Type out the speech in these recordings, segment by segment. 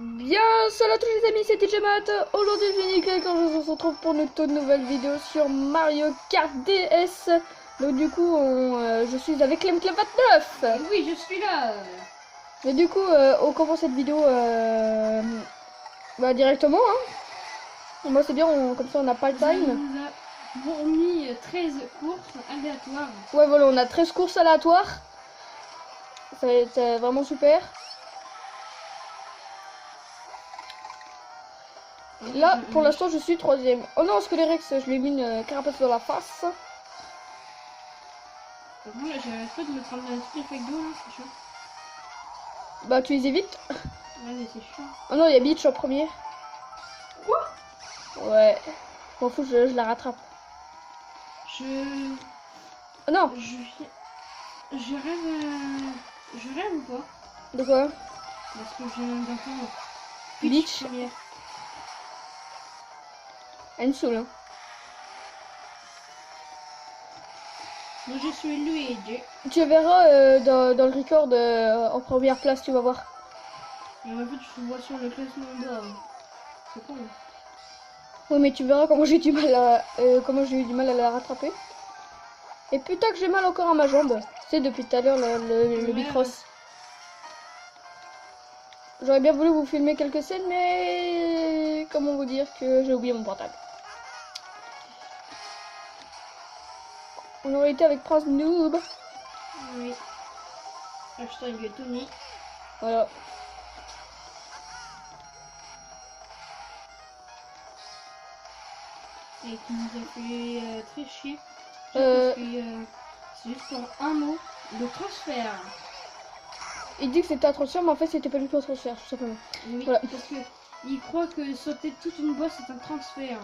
Bien, salut à tous les amis, c'était Jamat. Aujourd'hui, je suis Nickel quand je se retrouve pour une toute nouvelle vidéo sur Mario Kart DS. Donc du coup, je suis avec Clem Clem 29. Et oui, je suis là. Et du coup, on commence cette vidéo directement. Hein. Moi, c'est bien, comme ça, on n'a pas le time. On nous a fourni 13 courses aléatoires. Ouais, voilà, on a 13 courses aléatoires. Ça va être vraiment super. Là, pour l'instant, je suis 3ème. Oh non, Scolerex, je lui ai mis une carapace dans la face. Par contre, là, j'arrête pas de me prendre un petit effet d'eau, là, c'est chaud. Bah, tu les évites. Ouais, mais c'est chaud. Oh non, il y a Beach en premier. Quoi? Ouais. Je m'en fous, je la rattrape. Oh non. Je rêve. Je rêve ou pas? De quoi? Parce que je viens d'entendre. Beach. Première. Elle me saoule, hein. Moi, je suis Luigi. Tu verras dans le record en première place, tu vas voir. Et en fait, je vois sur le classement bas. C'est con. Oui, mais tu verras comment j'ai du mal comment j'ai eu du mal à la rattraper. Et putain que j'ai mal encore à ma jambe. C'est depuis tout à l'heure le bicross. J'aurais bien voulu vous filmer quelques scènes, mais comment vous dire que j'ai oublié mon portable. On aurait été avec Prince Noob. Oui. Hashtag Tony. Voilà. Et qui nous a fait très chier. Parce que c'est juste pour un mot, le transfert. Il dit que c'était un transfert, mais en fait c'était pas du tout un transfert, tout simplement. Oui, voilà. parce que il croit que sauter toute une bosse c'est un transfert.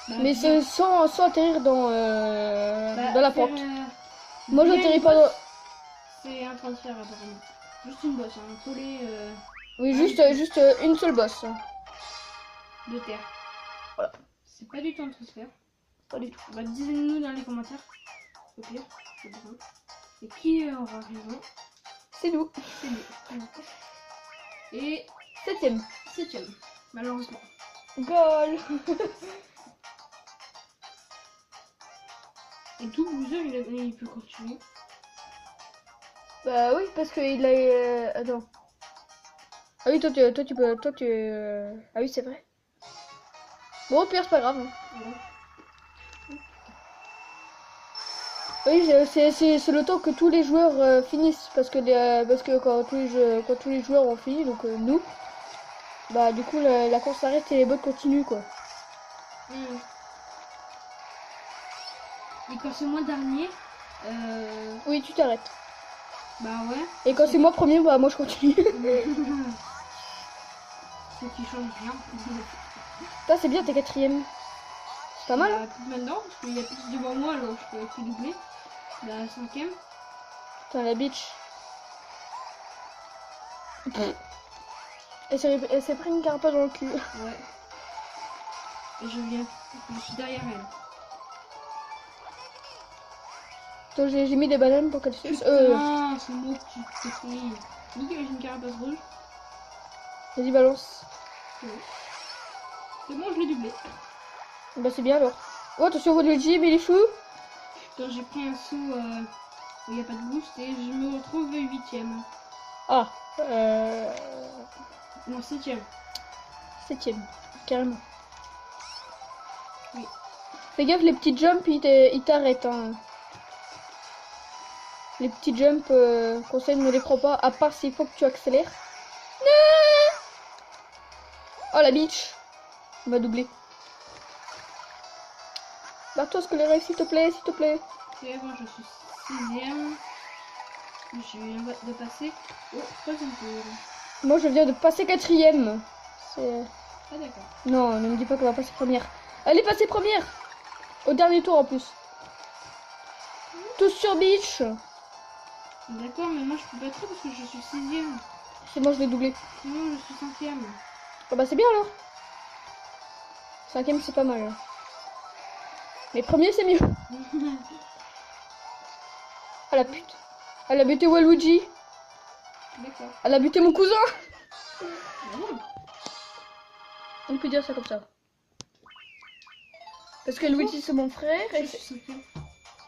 Bah, mais c'est sans atterrir dans la porte. Moi j'atterris pas dans... C'est un transfert apparemment. Juste une bosse, hein, collé Oui, juste une seule bosse. de terre. Voilà. C'est pas du tout un transfert. Pas du tout. Bah, dites-nous dans les commentaires. Au pire, c'est bon. Et qui aura raison? C'est nous. C'est nous. Et 7ème. 7ème, malheureusement. Goal. Et tout Bowser, il peut continuer. Bah oui, parce qu'il a... Attends. Ah oui, toi tu peux... Ah oui, c'est vrai. Bon, au pire, c'est pas grave. Hein. Ouais. Oui, c'est le temps que tous les joueurs finissent. Parce que quand tous les joueurs ont fini, donc nous, bah du coup la course s'arrête et les bots continuent, quoi. Et quand c'est moi dernier, Oui, tu t'arrêtes. bah ouais. Et quand c'est moi premier, bah moi je continue. Ce qui change rien. Ça c'est bien, t'es 4ème. C'est pas mal. Bah, maintenant, parce qu'il y a plus devant moi, alors je peux être doublé. La 5ème. Putain, la bitch. Elle s'est pris une carapace dans le cul. Ouais. Et je suis derrière elle. Donc j'ai mis des bananes pour qu'elle suce. Ah, c'est moi qui t'ai pris. Nick avec une carapace rouge. Vas-y, balance. C'est bon, je l'ai doublé. Bah c'est bien alors. Oh, attention, Luigi, mais il est fou. Putain, j'ai pris un saut où il n'y a pas de boost et je me retrouve 8ème. Ah, Non, 7ème. 7ème, carrément. Oui. Fais gaffe, les petits jumps, ils t'arrêtent. Hein. Les petits jumps, conseil, ne les prends pas, à part s'il faut que tu accélères. Non. Oh, la bitch. On va doubler. Barre-toi, Scolerex, s'il te plaît, s'il te plaît. C'est bon, je suis 6ème. Je viens de passer au 3ème tour. Moi, je viens de passer 4ème. C'est... Ah d'accord. Non, ne me dis pas qu'on va passer première. Elle est passée première. Au dernier tour en plus. Tous sur Beach. D'accord, mais moi je peux pas trop parce que je suis 6ème. C'est moi, je l'ai doublé. Non, je suis 5ème. Oh bah c'est bien alors. 5ème, c'est pas mal. Hein. Mais premier, c'est mieux. Ah la pute. Elle a buté Waluigi. D'accord. Elle a buté mon cousin. Ah bon. On peut dire ça comme ça. Parce que Luigi c'est mon frère Je suis cinquième.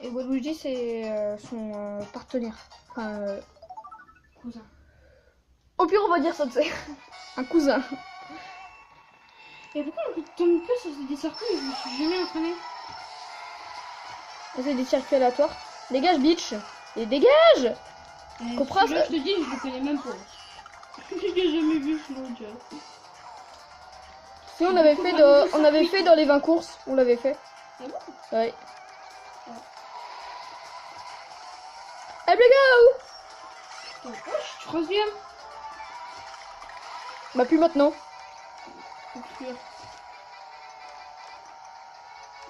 et Waluigi c'est son partenaire. Enfin, Cousin. au pire on va dire ça, tu sais. Un cousin. Et pourquoi on tombe que sur des circuits et je me suis jamais entraîné? C'est des circuits aléatoires. Dégage, bitch. Et dégage. Comprends, Là, je te dis, je le connais même pas. J'ai jamais vu ce nom déjà. Si on avait fait dans les 20 courses, on l'avait fait. Ah bon? Ouais. Allez, go. Oh, je suis troisième. Bah plus maintenant. C'est sûr.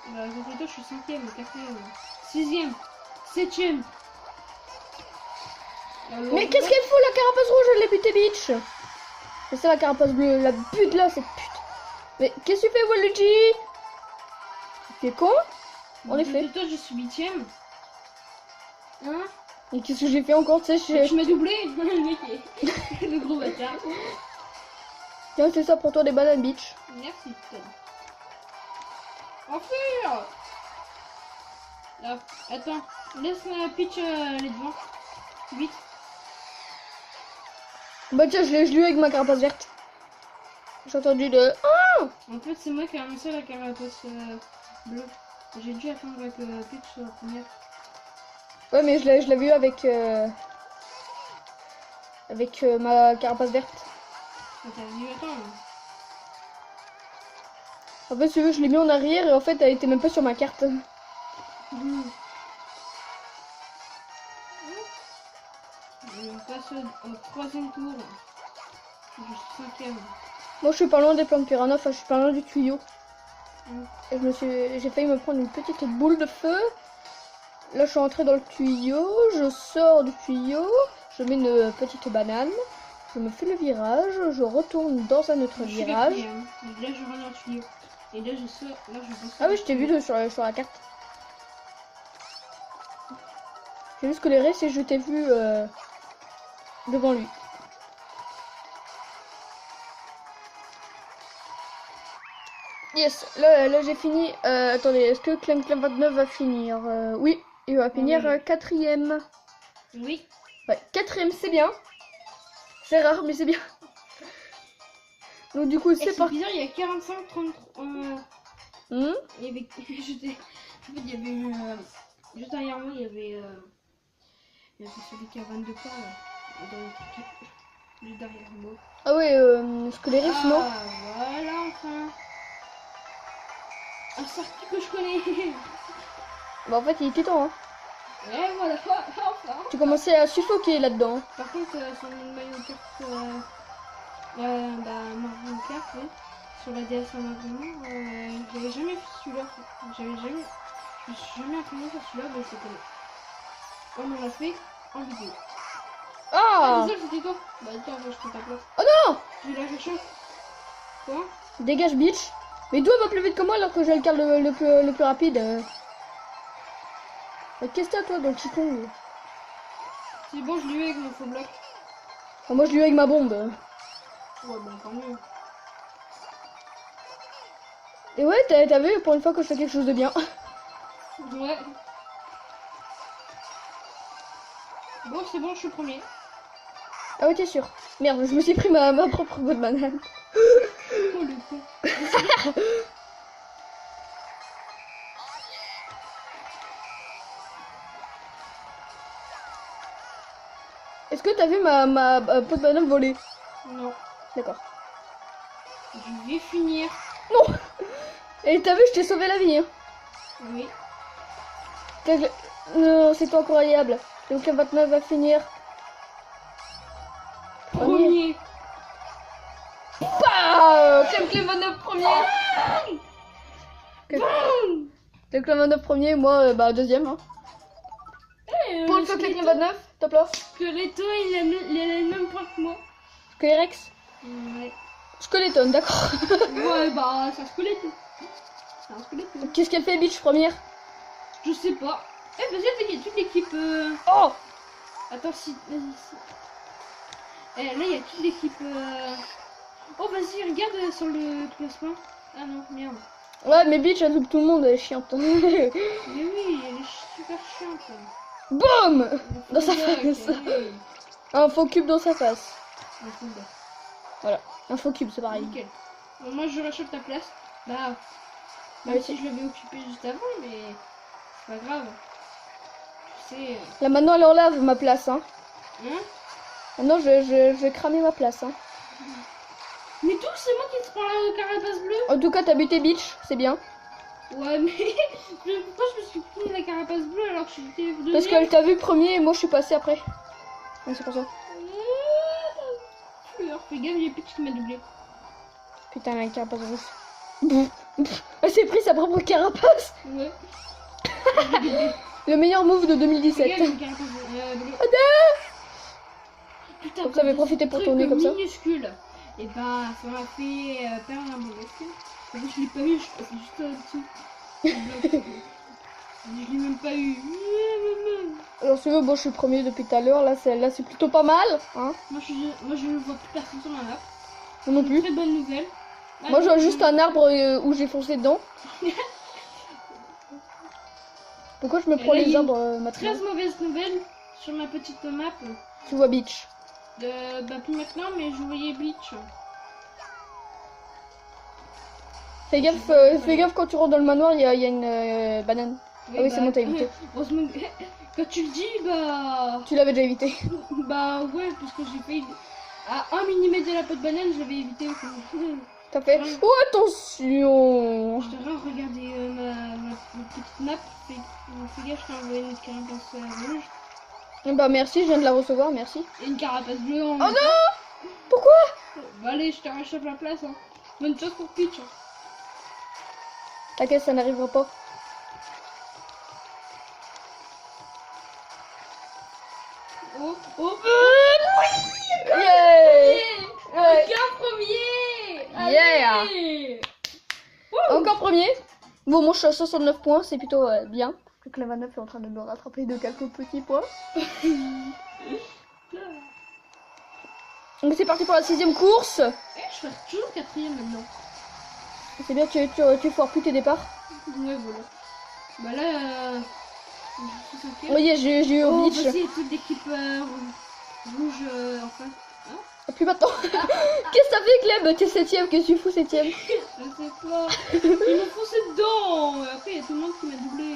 Bah, je suis cinquième, quatrième, sixième, septième. Alors, Mais qu'est-ce qu'elle fout la carapace rouge? Elle l'a buté, bitch. Mais c'est la carapace bleue, la bute là, cette pute. Mais qu'est-ce que tu fais, Waluigi? Tu es con? En effet. Toi, je suis huitième. Hein? Et qu'est-ce que j'ai fait encore, tu sais? Je m'ai doublé. Le mec est le gros bâtard. Tiens, c'est ça pour toi des bananes, bitch. Merci, Tom. Enfuir! Là, attends, laisse Peach les devant. Vite. Bah tiens, je l'ai eu avec ma carapace verte. J'ai entendu de... Ah! En fait, c'est moi qui ai annoncé la carapace bleue. J'ai dû attendre avec Peach sur la première. Ouais, mais je l'ai vu avec... ma carapace verte. T'as dû attendre. En fait, si tu veux, je l'ai mis en arrière et en fait, elle était même pas sur ma carte. On passe au troisième tour. Je suis cinquième. Moi, je suis pas loin des plantes piranha, enfin, je suis pas loin du tuyau. Mm. Et j'ai failli me prendre une petite boule de feu. Là, je suis entrée dans le tuyau, je sors du tuyau, je mets une petite banane, je me fais le virage, je retourne dans un autre virage. Là, je rentre dans le tuyau. Et là, je sors. Là, je ressors. Ah oui, je t'ai vu sur la carte. J'ai vu scolaire, et je t'ai vu devant lui. Yes, là j'ai fini. Attendez, est-ce que Clem 29 va finir? Oui, il va finir oui. quatrième. Oui. Ouais, quatrième, c'est bien. C'est rare, mais c'est bien. Donc du coup, c'est parti. bizarre, il y a 45, 33. Il y avait. En fait, il y avait. Juste derrière moi, il y avait celui qui a 22 points là. Dans le truc. Juste derrière moi. Ah ouais, scolaire, non? Ah, voilà, enfin. Un circuit que je connais. Bah en fait, il était temps, hein. Ouais, voilà, enfin. Tu commençais à suffoquer là-dedans. Par contre, sur le Mario Kart, Mario Kart, oui, sur la DS en avant, j'avais jamais fait celui-là. Je me suis jamais entraîné sur celui-là, mais c'était. On l'a fait en vidéo. Ah! Désolé, c'était toi. Bah, attends, je prends ta place. Oh non! Je vais la chercher. Quoi? Dégage, bitch. Mais toi, va plus vite que moi alors que j'ai le car le plus rapide. Mais qu'est-ce que t'as, toi, dans le petit con? C'est bon, je l'ai eu avec mon faux bloc. Enfin, moi, je l'ai eu avec ma bombe. Ouais, bon, tant mieux. Et ouais, t'as vu, pour une fois que je fais quelque chose de bien. Ouais. Bon, c'est bon, je suis premier. Ah ouais, t'es sûr? Merde, je me suis pris ma propre bonne banane. Oh le con. Est-ce que t'as vu ma peau de banane voler? Non. D'accord. Je vais finir. Non! Et t'as vu, je t'ai sauvé la vie, hein. Oui. Non, c'est pas incroyable. Donc le 29 va finir. Premier. Bah, Clem 29 premier. Clem 29 premier, moi deuxième. Hein. Pour le Clem 29, top là. Skeleton, il a le même point que moi. Squelerex. Ouais. Skeleton, d'accord. Ouais, bah, c'est un squelette. C'est un squelette. Qu'est-ce qu'elle fait, bitch, première? Je sais pas. Eh, vas-y, il y a toute l'équipe. Oh! Attends, si. Vas-y, si. Eh, là, il y a toute l'équipe. vas-y, regarde sur le classement. Ah non, merde. Ouais, mais Bitch, elle double tout le monde, elle est chiante. Mais oui, elle est super chiante. Boum dans sa Bulldog, face. oui. Un faux cube dans sa face. Un bulldog. Voilà, un faux cube, c'est pareil. Nickel. Bon, moi, je rachète ta place. Bah, même Ouais, si je l'avais occupé juste avant, mais c'est pas grave. Tu sais... Là maintenant, elle enlève ma place, hein. Hein? Maintenant, je vais cramer ma place, hein. Mais d'où c'est moi qui te prends la carapace bleue? En tout cas, t'as buté Bitch, c'est bien. Ouais, mais pourquoi je me suis pris la carapace bleue alors que j'étais deuxième? Parce qu'elle t'a vu premier et moi je suis passé après. Ouais, c'est pour ça. Fais gaffe, il y a Peach qui m'a doublé. Putain, la carapace rouge. Elle s'est pris sa propre carapace. Ouais. Le meilleur move de Fais 2017. gaffe, une carapace bleue. Putain, Comme ça, avait profité pour tourner comme ça. Minuscule. Et bah, ça m'a fait perdre un bon skill. En fait, je l'ai pas eu, je suis passée juste au-dessus. Je l'ai même pas eu. Alors, si tu veux, bon, je suis premier depuis tout à l'heure. Là, c'est plutôt pas mal. Hein. Moi, je ne vois plus personne sur la map. Moi non plus. Très bonne nouvelle. Moi, je vois juste un arbre où j'ai foncé dedans. Pourquoi je me prends là, les il y a arbres maintenant? 13 mauvaises nouvelles sur ma petite map. Tu vois Beach. Bah, plus maintenant, mais je voyais Bleach. Fais gaffe quand tu rentres dans le manoir, il y a une banane. Ah oui, c'est bon, t'as évité. Heureusement, quand tu le dis, bah. Tu l'avais déjà évité. Bah, ouais, parce que j'ai fait. À 1 mm de la peau de banane, je l'avais évité. T'as fait. Oh, attention! Je devrais regarder ma petite map. Fais gaffe, je t'ai envoyé une carapace rouge. Bah, merci, je viens de la recevoir, merci. Et une carapace bleue en. Oh non! Pourquoi? Bah, allez, je te rachète la place. Hein. Bonne chance pour Peach. Hein. T'inquiète, ça n'arrivera pas. Oh, oh, Yeah! Ouais. Encore premier! Yeah! Allez. Encore premier. Bon, moi je suis à 69 points, c'est plutôt bien. Le Clé 29 est en train de me rattraper de quelques petits points. Donc c'est parti pour la 6ème course. Je fais toujours 4ème maintenant. C'est bien, tu foires plus tes départs. Ouais, voilà. Bah là, je suis 5ème. Oui, j'ai eu un Oh, glitch. vas-y, toute l'équipe rouge en face. Hein? Plus maintenant. Qu'est-ce que t'as fait, Clem? T'es 7ème, qu'est-ce que tu fous 7ème? Je sais pas. Ils m'ont foncé dedans. Et après, il y a tout le monde qui m'a doublé.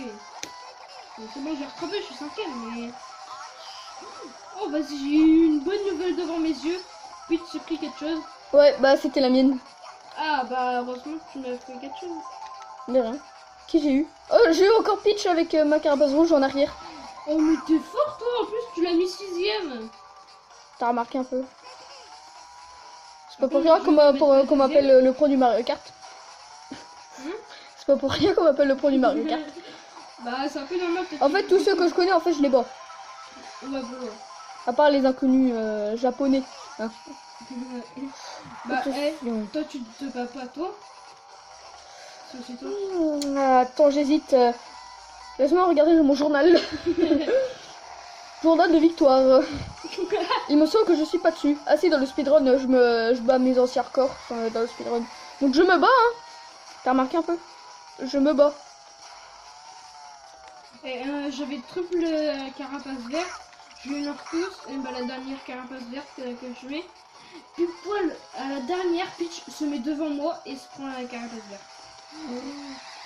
Donc, c'est bon, j'ai rattrapé, je suis 5ème, mais. Oh, vas-y, j'ai eu une bonne nouvelle devant mes yeux. Puis tu pris quelque chose. Ouais, bah c'était la mienne. Ah, bah heureusement que tu m'as fait quelque chose. De rien. Qui j'ai eu? Oh, j'ai eu encore Peach avec ma carapace rouge en arrière. Oh, mais t'es fort, toi. En plus, tu l'as mis 6ème. T'as remarqué un peu? C'est pas pour rien qu'on m'appelle le pro du Mario Kart. C'est pas pour rien qu'on m'appelle le pro du Mario Kart. Bah, c'est un peu normal. En fait, tous ceux que je connais, en fait, je les bats. Ouais, bon. À part les inconnus japonais. Hein. Bah, toi, tu te bats pas, toi? C'est toi. Attends, j'hésite. Laisse-moi regarder mon journal. Journal de victoire. Il me semble que je suis pas dessus. Ah si, dans le speedrun, je bats mes anciens records dans le speedrun. Donc je me bats, hein. T'as remarqué un peu? Je me bats. Et j'avais triple carapace verte. Je l'ai eu tous. Et bah, la dernière carapace verte que je mets. Puis poil, à la dernière, Peach se met devant moi et se prend la carapace verte.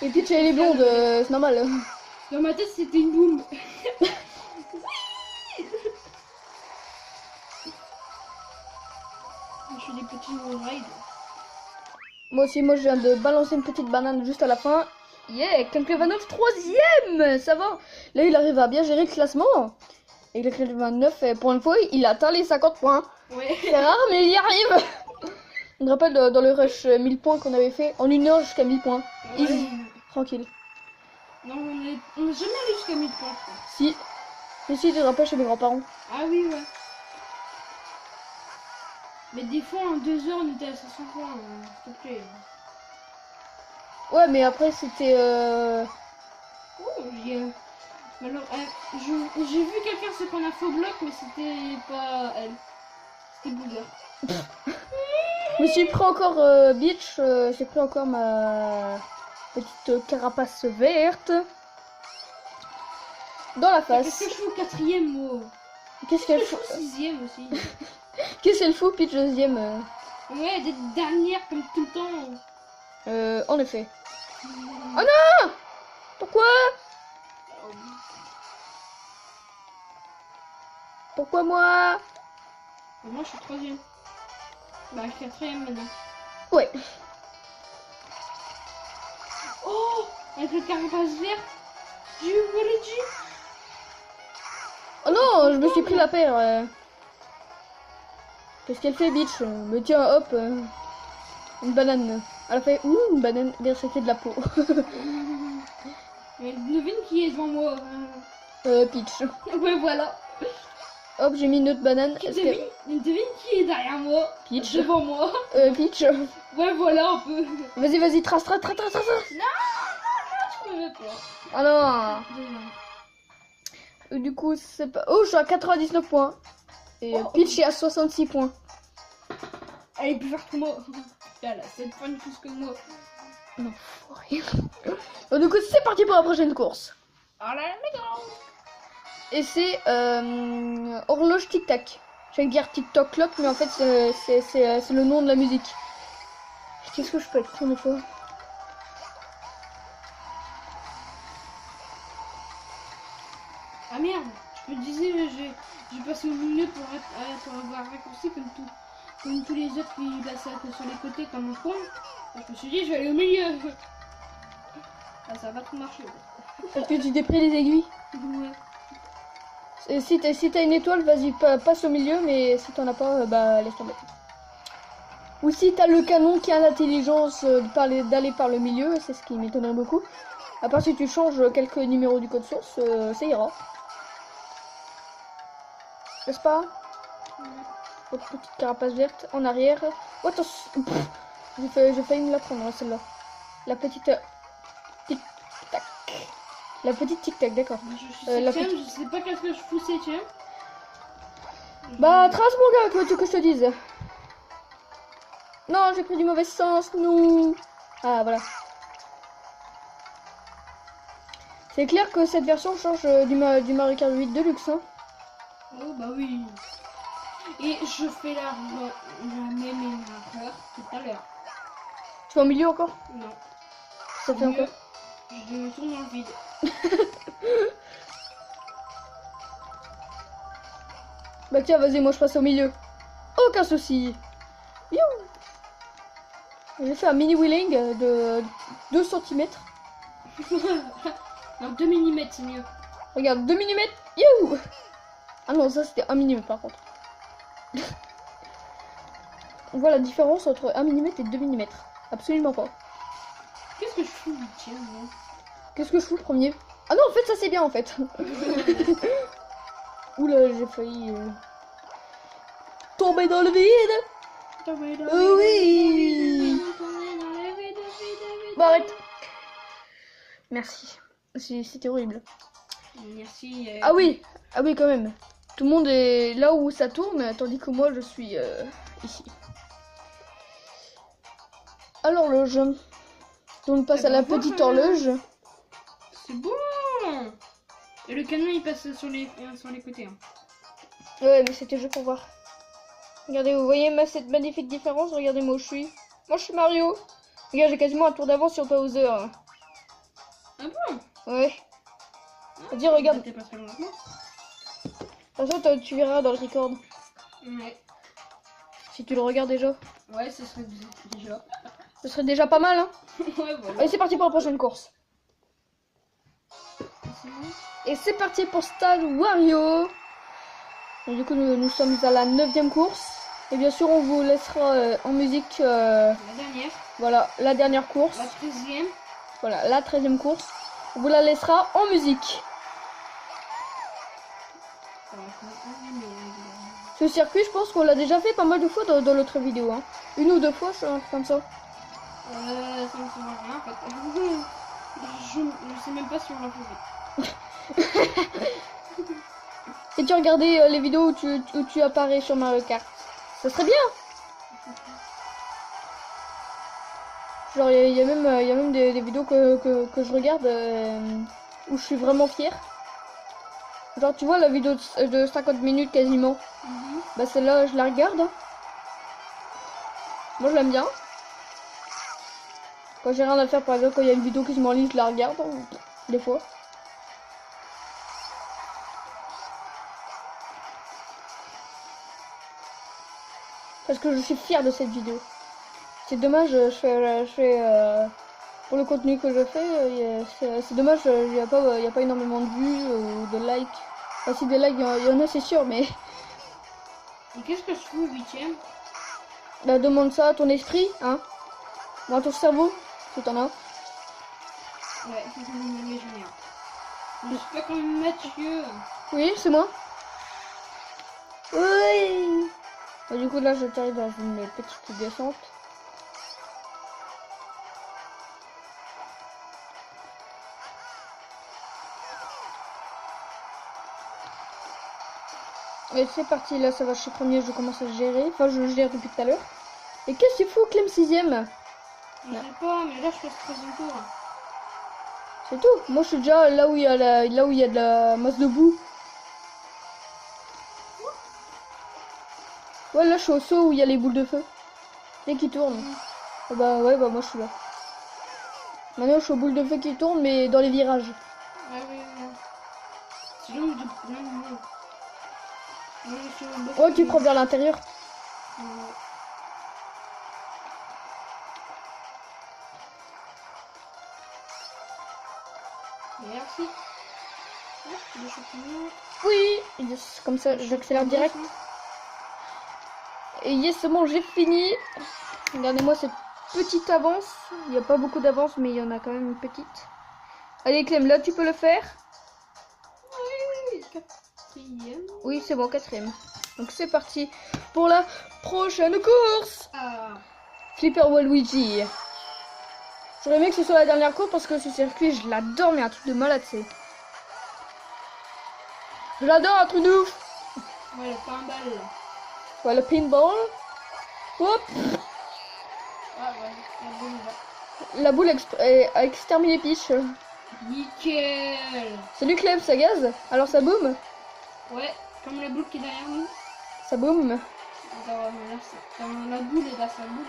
Et puis tu as les blondes, c'est normal. Dans ma tête, c'était une boum. Je fais des petits rides. Moi aussi, moi je viens de balancer une petite banane juste à la fin. Yeah, Clem29 3ème, ça va. Là il arrive à bien gérer le classement. Et le Clem29, pour une fois, il atteint les 50 points. Ouais. C'est rare, mais il y arrive. Je me rappelle dans le rush 1000 points qu'on avait fait, en 1 heure jusqu'à 1000 points. Ouais. Easy, tranquille. Non, on n'a jamais allé jusqu'à 1000 points, je crois. Si, mais si, je te rappelle chez mes grands-parents. Ah oui, ouais. Mais des fois, en 2 heures, on était à 500 points, s'il te plaît. Ouais, mais après c'était... Oh, alors, j'ai vu quelqu'un se prendre un faux bloc, mais c'était pas elle. C'était Boozer. Je me suis pris encore Beach, j'ai pris encore ma petite carapace verte dans la face. Qu'est-ce que je fais au quatrième mot? Qu'est-ce qu'elle fout? Sixième aussi. Qu'est-ce qu'elle fout, Peach deuxième Ouais, d'être dernière comme tout le temps. En effet. Oh non! Pourquoi? Pourquoi moi? Moi je suis troisième. Bah quatrième maintenant. Ouais. Oh, avec le carapace vert. J'ai eu Waluigi. Oh non, je me suis pris la paire. Qu'est-ce qu'elle fait, Beach? Me tiens, hop, une banane. Elle a fait une banane, bien c'était de la peau. Mais devine qui est devant moi. Peach. Ouais, voilà. Hop, j'ai mis une autre banane. Devine qui est derrière moi. Peach. Devant moi. Peach. Ouais, voilà un peu. Vas-y, trace. Non, je me peur. Ah non. Du coup, c'est pas... Oh, je suis à 99 points. Et Peach est à 66 points. Elle est plus forte que moi. Elle a 7 points de plus que moi. Non, faut rien. Donc, du coup, c'est parti pour la prochaine course. Oh là là, Et c'est horloge tic-tac. J'allais dire TikTok clock, mais en fait, c'est le nom de la musique. Qu'est-ce que je peux être con des fois? Ah merde, je me disais, j'ai passé au milieu pour avoir raccourci comme tous les autres qui passaient sur les côtés comme un con. Je me suis dit, je vais aller au milieu. Ah, ça va pas trop marcher. Parce que tu t'es pris les aiguilles. Ouais. Et si t'as une étoile, vas-y, passe au milieu, mais si t'en as pas, bah laisse tomber. Ou si t'as le canon qui a l'intelligence d'aller par le milieu, c'est ce qui m'étonnerait beaucoup. À part si tu changes quelques numéros du code source, ça ira. N'est-ce pas? Votre petite carapace verte en arrière. Oh, attention. J'ai failli me la prendre, celle-là. La petite tic-tac. La petite tic-tac, d'accord. Je sais pas qu'est-ce que je fous septième. Bah, trace mon gars, que je te dise. Non, j'ai pris du mauvais sens, nous. Ah, voilà. C'est clair que cette version change du Mario Kart 8 Deluxe, hein. Oh, bah oui. Et je fais la même erreur tout à l'heure. Tu vas au milieu encore? Non. Ça fait encore? Je me tourne dans le vide. Bah tiens, vas-y, moi je passe au milieu. Aucun souci. You. J'ai fait un mini wheeling de 2 cm. Non, 2 mm c'est mieux. Regarde, 2 mm. You. Ah non, ça c'était 1 mm par contre. On voit la différence entre 1 mm et 2 mm. Absolument pas. Qu'est-ce que je fous, tiens, moi? Qu'est-ce que je fous premier? Ah non, en fait, ça c'est bien en fait. Oula, j'ai failli tomber dans le vide. Oui. Bon, arrête. Merci. C'était horrible. Merci. Ah oui, quand même. Tout le monde est là où ça tourne, tandis que moi je suis ici. Alors l'horloge. On passe à la petite horloge. C'est bon. Et le canon il passe sur les côtés. Hein. Ouais, mais c'était juste pour voir. Regardez, vous voyez cette magnifique différence? Regardez moi où je suis. Moi je suis Mario. Regarde, j'ai quasiment un tour d'avance sur Bowser. Ah bon? Ouais. Vas-y, regarde. T'es pas très loin de moi. De toute façon, tu verras dans le record. Ouais. Si tu le regardes déjà. Ouais, ce serait déjà. Ce serait déjà pas mal, hein. Ouais, voilà. Allez, c'est parti pour la prochaine course. Et c'est parti pour Stade Wario. Et du coup, nous sommes à la 9e course. Et bien sûr, on vous laissera en musique... La dernière. Voilà, la dernière course. La 13e. Voilà, la 13e course. On vous la laissera en musique. Ce circuit, je pense qu'on l'a déjà fait pas mal de fois dans l'autre vidéo. Hein. 1 ou 2 fois, comme ça. Ça me semble rien en fait. Je sais même pas si on l'a fait. Et tu regardais les vidéos où tu apparais sur Mario Kart. Ça serait bien. Genre, il y a même des vidéos que je regarde où je suis vraiment fière. Genre, tu vois la vidéo de 50 minutes quasiment. Bah, celle-là, je la regarde. Hein. Moi, je l'aime bien. Quand j'ai rien à faire, par exemple, quand il y a une vidéo qui se m'enlise, je la regarde. Hein, des fois. Parce que je suis fière de cette vidéo. C'est dommage, je fais pour le contenu que je fais, c'est dommage, il n'y a pas énormément de vues ou de likes. Enfin, si des likes, il y en a, c'est sûr, mais. Et qu'est-ce que je fais au 8ème? Bah, demande ça à ton esprit, hein. Ou à ton cerveau, si t'en as. Ouais, mais j'en ai un. Je suis pas comme Mathieu. Oui, c'est moi. Oui. Bah, du coup, là, j'arrive dans une petite descente. Et c'est parti, là ça va, je suis premier, je commence à gérer. Enfin, je gère depuis tout à l'heure. Et qu'est-ce qu'il faut, Clem 6ème? Je sais pas, mais là je passe 3ème tour. C'est tout. Moi je suis déjà là où il y a de la masse de boue. Ouais, là je suis au saut où il y a les boules de feu. Et qui tournent. Ah bah ouais, bah moi je suis là. Maintenant je suis aux boules de feu qui tournent, mais dans les virages. Ah oui, oui. C'est long de... Non. Oh, tu prends vers l'intérieur. Merci. Le champignon. Oui, yes, comme ça j'accélère direct. Et yes, c'est bon, j'ai fini. Regardez-moi cette petite avance. Il n'y a pas beaucoup d'avance, mais il y en a quand même une petite. Allez Clem, là tu peux le faire. Oui, 4ème. Oui, c'est bon, 4ème. Donc c'est parti pour la prochaine course. Flipper Waluigi. J'aurais aimé que ce soit la dernière course parce que ce circuit, je l'adore, mais un truc de malade, c'est. Je l'adore, un truc de ouf. Ouais, le pinball. Ouais, le pinball. Hop. Ah ouais, la boule a exterminé Peach. Nickel. Salut Clem, ça gaz. Alors ça boum. Ouais, comme la boule qui est derrière nous. Ça boum. Dans la boule et dans sa boule.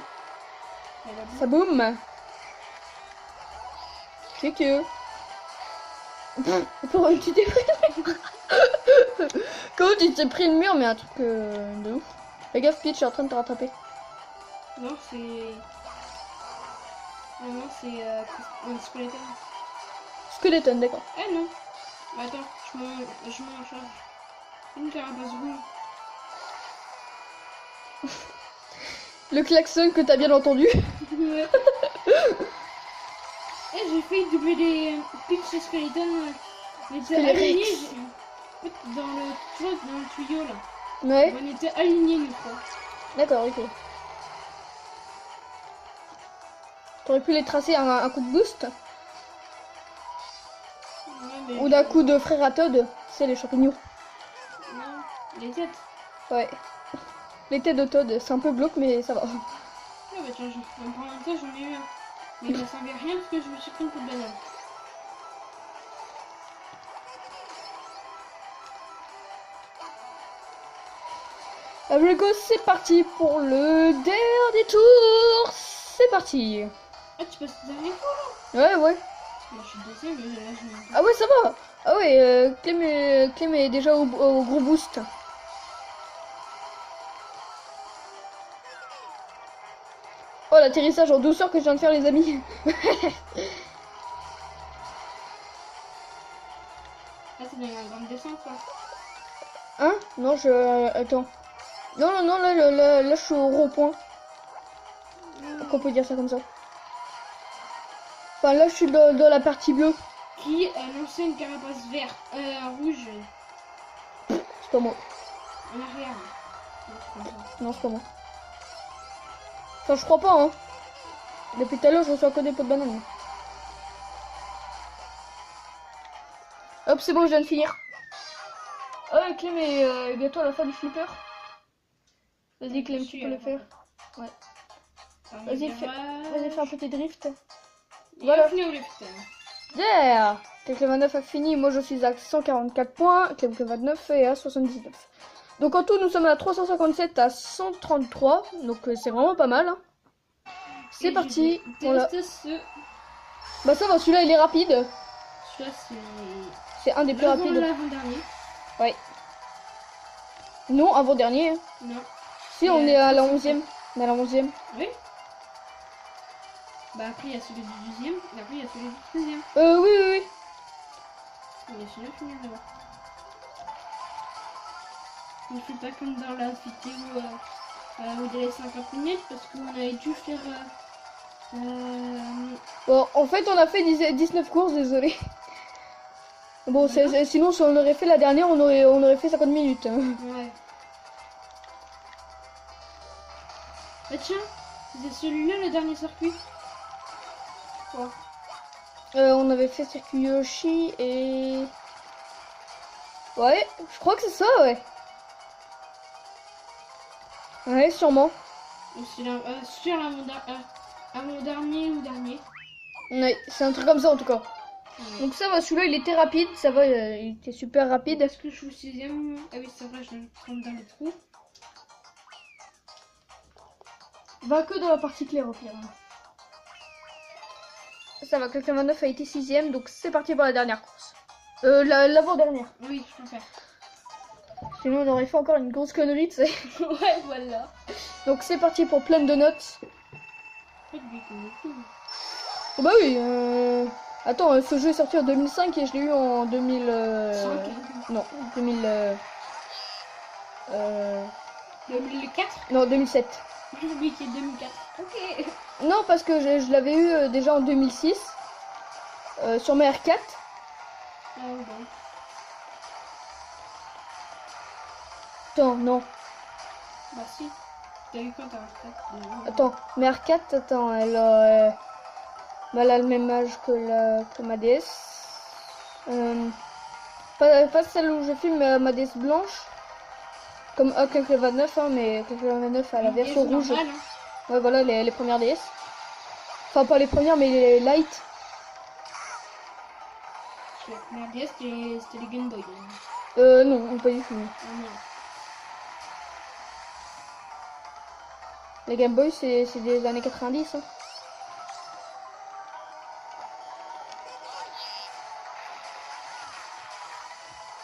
Ça boum. C'est que. Comment tu t'es pris Comment tu t'es pris le mur, mais un truc de ouf. Fais gaffe, Peach est en train de te rattraper. Non, c'est. Non, c'est un Skeleton. Skeleton, d'accord. Eh non. Attends, je m'en charge. Une carapace rouge. Le klaxon que t'as bien entendu. Ouais. Eh, j'ai failli doubler les Peach et Skeleton. On était alignés. Dans le tuyau là. Ouais. On était alignés une fois. D'accord, ok. T'aurais pu les tracer un coup de boost. Ouais, ou d'un coup de frère à Todd. C'est les champignons. Non, les têtes. Ouais. Les têtes de Todd, c'est un peu glauque, mais ça va. Ah bah tiens, pendant ça j'en ai eu un. Mais ça servait à rien parce que je me suis pris une coup de banane. Allez go, c'est parti pour le dernier tour. C'est parti. Ah, tu passes le dernier tour là? Ouais. Moi je suis deuxième, mais là je... Ah ouais, ça va. Ah ouais, Clem est déjà au gros boost. Oh, l'atterrissage en douceur que je viens de faire, les amis. Ah, c'est dans la grande descente là. Hein? Non, attends. Non, là, je suis au rond-point. Pourquoi on peut dire ça comme ça? Enfin, là, je suis dans la partie bleue. Qui a lancé une carapace verte, rouge? C'est pas moi. En arrière. Non, c'est pas moi. Enfin, je crois pas, hein. Depuis tout à l'heure, je reçois que des pots de banane. Hop, c'est bon, je viens de finir. Ah, Clem est bientôt à la fin du flipper. Vas-y, Clem, tu peux le faire. Ouais. Vas-y, fais un petit drift. Voilà. Fini au lift. Yeah. Clem29 a fini, moi je suis à 144 points, Clem29 est à 79. Donc en tout nous sommes à 357 à 133, donc c'est vraiment pas mal. Hein. C'est parti. Bah ça va, celui-là il est rapide. Celui-là c'est un des plus rapides. L'avant-dernier. Ouais. Non, avant-dernier. Hein. Non. Si, on est à la 11e. On est à la 11e. Oui. Bah après il y a celui du 12e, et après il y a celui du 13e. Oui. Il y a celui-là qui vient d'abord. On ne fait pas comme dans la vidéo au délai 50 minutes parce qu'on avait dû faire... Bon, en fait on a fait 19 courses, désolé. Bon, sinon si on aurait fait la dernière, on aurait fait 50 minutes. Hein. Ouais. Bah tiens, c'est celui-là le dernier circuit. Oh. On avait fait circuit Yoshi et... Ouais, je crois que c'est ça, ouais. Ouais, sûrement. C'est avant-dernier ou dernier. Ouais, c'est un truc comme ça en tout cas. Ouais. Donc ça va, celui-là il était rapide, ça va, il était super rapide. Est-ce que je suis au 6ème? Ah oui, c'est vrai, je vais prendre dans le trou. Va que dans la partie claire au pire. Ça va, Clem29 a été 6ème, donc c'est parti pour la dernière course. L'avant-dernière. Oui, je préfère. Sinon on aurait fait encore une grosse connerie, tu sais. Ouais, voilà. Donc c'est parti pour plein de notes. Oh bah oui, attends, ce jeu est sorti en 2005 et je l'ai eu en 2000... Non, 2004 Non, 2007. Oui, c'est 2004. Ok. Non, parce que je l'avais eu déjà en 2006 sur ma R4. Ah bon. Attends, non. Bah si. T'as eu quand ta R4? Attends, ma R4, attends, elle a le même âge que ma DS. Pas celle où je filme ma DS blanche. Comme Clem29, hein, mais Clem29 a la version rouge. Normal, hein. Ouais, voilà les premières DS. Enfin, pas les premières, mais les light. Les premières DS, c'était les Game Boy. Non, pas du tout. Oh, non. Les Game Boy, c'est des années 90. Hein.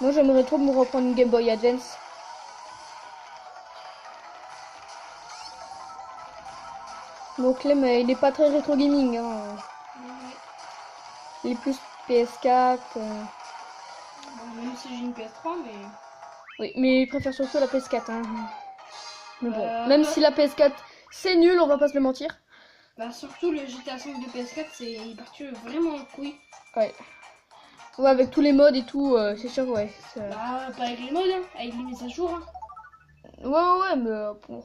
Moi, j'aimerais trop me reprendre une Game Boy Advance. Donc Clem, il est pas très rétro gaming. Hein. Ouais. Il est plus PS4. Même si j'ai une PS3, mais... Oui, mais il préfère surtout la PS4. Hein. Mais bon, même si la PS4, c'est nul, on va pas se le mentir. Bah surtout le GTA 5 de PS4, il est parti vraiment en couille. Ouais. Ouais, avec tous les modes et tout, c'est sûr, ouais. Bah, pas avec les modes, hein, avec les mises à jour. Hein. Ouais, mais bon.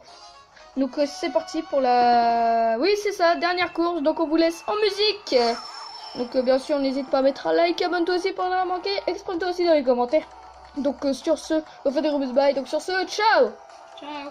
Donc c'est parti pour la... Oui, c'est ça, dernière course, donc on vous laisse en musique. Donc bien sûr, n'hésite pas à mettre un like, abonne-toi aussi pour ne rien manquer, exprime-toi aussi dans les commentaires. Donc sur ce, on fait des gros bisous, bye, donc sur ce, ciao. Ciao.